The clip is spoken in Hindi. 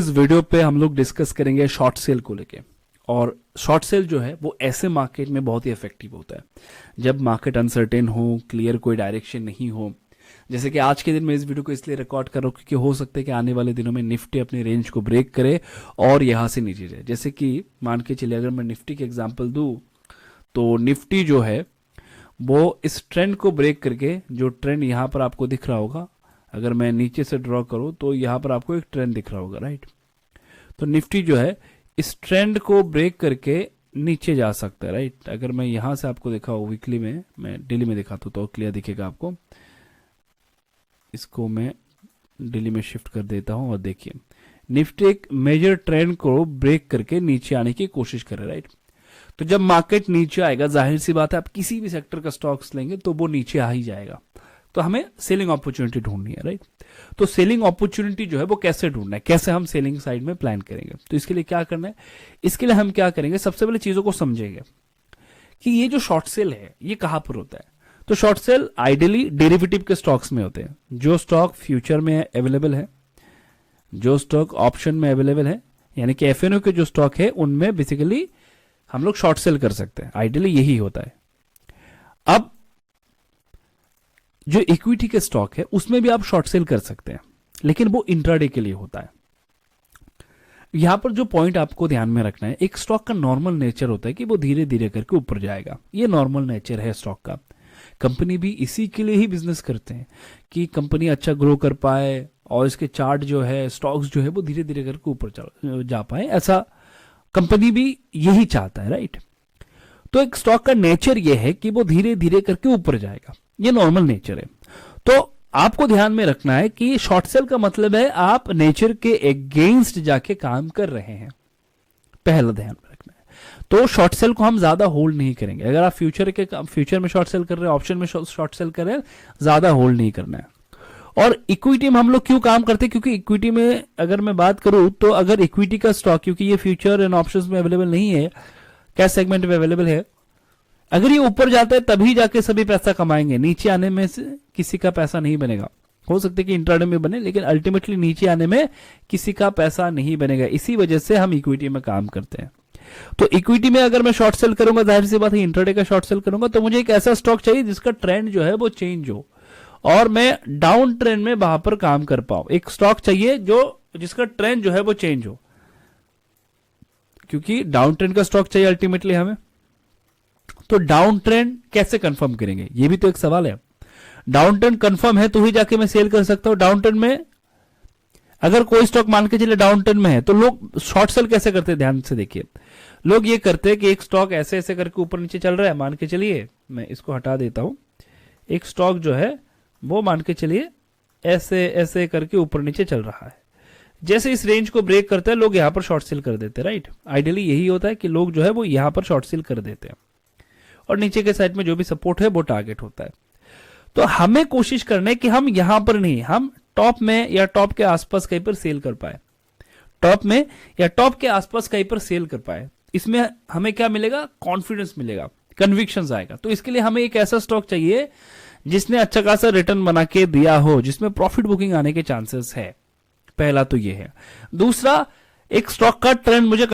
इस वीडियो पे हम लोग डिस्कस करेंगे शॉर्ट सेल को लेके। और शॉर्ट सेल जो है वो ऐसे मार्केट में बहुत ही इफेक्टिव होता है जब मार्केट अनसर्टेन हो, क्लियर कोई डायरेक्शन नहीं हो। जैसे कि आज के दिन मैं इस वीडियो को इसलिए रिकॉर्ड कर रहा हूँ क्योंकि हो सकता है कि आने वाले दिनों में निफ्टी अपनी रेंज को ब्रेक करे और यहाँ से नीचे जाए। जैसे कि मान के चलिए अगर मैं निफ्टी के एग्जाम्पल दूँ तो निफ्टी जो है वो इस ट्रेंड को ब्रेक करके, जो ट्रेंड यहाँ पर आपको दिख रहा होगा, अगर मैं नीचे से ड्रॉ करूं तो यहाँ पर आपको एक ट्रेंड दिख रहा होगा, राइट। तो निफ्टी जो है इस ट्रेंड को ब्रेक करके नीचे जा सकता है, राइट। अगर मैं यहाँ से आपको दिखाऊं वीकली में, मैं डेली में दिखाता हूं तो क्लियर दिखेगा आपको। इसको मैं डेली में शिफ्ट कर देता हूं और देखिए निफ्टी एक मेजर ट्रेंड को ब्रेक करके नीचे आने की कोशिश करे, राइट। तो जब मार्केट नीचे आएगा, जाहिर सी बात है आप किसी भी सेक्टर का स्टॉक्स लेंगे तो वो नीचे आ ही जाएगा। तो हमें सेलिंग अपॉर्चुनिटी ढूंढनी है, राइट। तो सेलिंग अपॉर्चुनिटी जो है वो कैसे ढूंढना है, कैसे हम सेलिंग साइड में प्लान करेंगे, तो इसके लिए क्या करना है, इसके लिए हम क्या करेंगे, सबसे पहले चीजों को समझेंगे कि ये जो शॉर्ट सेल है ये कहां पर होता है। तो शॉर्ट सेल आइडियली डेरिवेटिव के स्टॉक्स में होते हैं। जो स्टॉक फ्यूचर में अवेलेबल है, जो स्टॉक ऑप्शन में अवेलेबल है, यानी कि एफएनओ के जो स्टॉक है उनमें बेसिकली हम लोग शॉर्ट सेल कर सकते हैं। आइडियली यही होता है। अब जो इक्विटी के स्टॉक है उसमें भी आप शॉर्ट सेल कर सकते हैं, लेकिन वो इंट्राडे के लिए होता है। यहां पर जो पॉइंट आपको ध्यान में रखना है, एक स्टॉक का नॉर्मल नेचर होता है कि वो धीरे धीरे करके ऊपर जाएगा। ये नॉर्मल नेचर है स्टॉक का। कंपनी भी इसी के लिए ही बिजनेस करते हैं कि कंपनी अच्छा ग्रो कर पाए और इसके चार्ट जो है, स्टॉक्स जो है वो धीरे धीरे करके ऊपर जा पाए। ऐसा कंपनी भी यही चाहता है, राइट। तो एक स्टॉक का नेचर ये है कि वो धीरे धीरे करके ऊपर जाएगा, ये नॉर्मल नेचर है। तो आपको ध्यान में रखना है कि शॉर्ट सेल का मतलब है आप नेचर के अगेंस्ट जाके काम कर रहे हैं, पहला ध्यान में रखना है। तो शॉर्ट सेल को हम ज्यादा होल्ड नहीं करेंगे। अगर आप फ्यूचर में शॉर्ट सेल कर रहे हैं, ऑप्शन में शॉर्ट सेल कर रहे हैं, ज्यादा होल्ड नहीं करना है। और इक्विटी में हम लोग क्यों काम करते हैं, क्योंकि इक्विटी में अगर मैं बात करूं तो अगर इक्विटी का स्टॉक, क्योंकि ये फ्यूचर एंड ऑप्शंस में अवेलेबल नहीं है, कैश सेगमेंट में अवेलेबल है, अगर ये ऊपर जाता है तभी जाके सभी पैसा कमाएंगे। नीचे आने में से किसी का पैसा नहीं बनेगा। हो सकता है कि इंट्राडे में बने, लेकिन अल्टीमेटली नीचे आने में किसी का पैसा नहीं बनेगा। इसी वजह से हम इक्विटी में काम करते हैं। तो इक्विटी में अगर मैं शॉर्ट सेल करूंगा, जाहिर सी बात है इंट्राडे का शॉर्ट सेल करूंगा, तो मुझे एक ऐसा स्टॉक चाहिए जिसका ट्रेंड जो है वो चेंज हो और मैं डाउन ट्रेंड में वहां पर काम कर पाऊं। एक स्टॉक चाहिए जिसका ट्रेंड जो है वो चेंज हो, क्योंकि डाउन ट्रेंड का स्टॉक चाहिए अल्टीमेटली हमें। तो डाउन ट्रेंड कैसे कंफर्म करेंगे, ये भी तो एक सवाल है। डाउन ट्रेंड कंफर्म है तो ही जाके मैं सेल कर सकता हूं। डाउन ट्रेंड में अगर कोई स्टॉक मान के चले डाउन ट्रेंड में है तो लोग शॉर्ट सेल कैसे करते हैं, ध्यान से देखिए। लोग ये करते हैं कि एक स्टॉक ऐसे ऐसे करके ऊपर नीचे चल रहा है, मान के चलिए मैं इसको हटा देता हूं। एक स्टॉक जो है वो मान के चलिए ऐसे ऐसे करके ऊपर नीचे चल रहा है। जैसे इस रेंज को ब्रेक करता है लोग यहां पर शॉर्ट सेल कर देते हैं, राइट। आइडियली यही होता है कि लोग जो है वो यहां पर शॉर्ट सेल कर देते हैं और नीचे के साइड में जो भी सपोर्ट है वो टारगेट होता है। तो हमें कोशिश करना है कि हम यहां पर नहीं, हम टॉप में या टॉप के आसपास कहीं पर सेल कर पाए, टॉप में या टॉप के आसपास कहीं पर सेल कर पाए। इसमें हमें क्या मिलेगा, कॉन्फिडेंस मिलेगा, कन्विक्शन आएगा। तो इसके लिए हमें एक ऐसा स्टॉक चाहिए जिसने अच्छा खासा रिटर्न बना के दिया हो, जिसमें प्रॉफिट बुकिंग आने के चांसेस है। पहला तो ये है। दूसरा, एक स्टॉक का ट्रेंड मुझे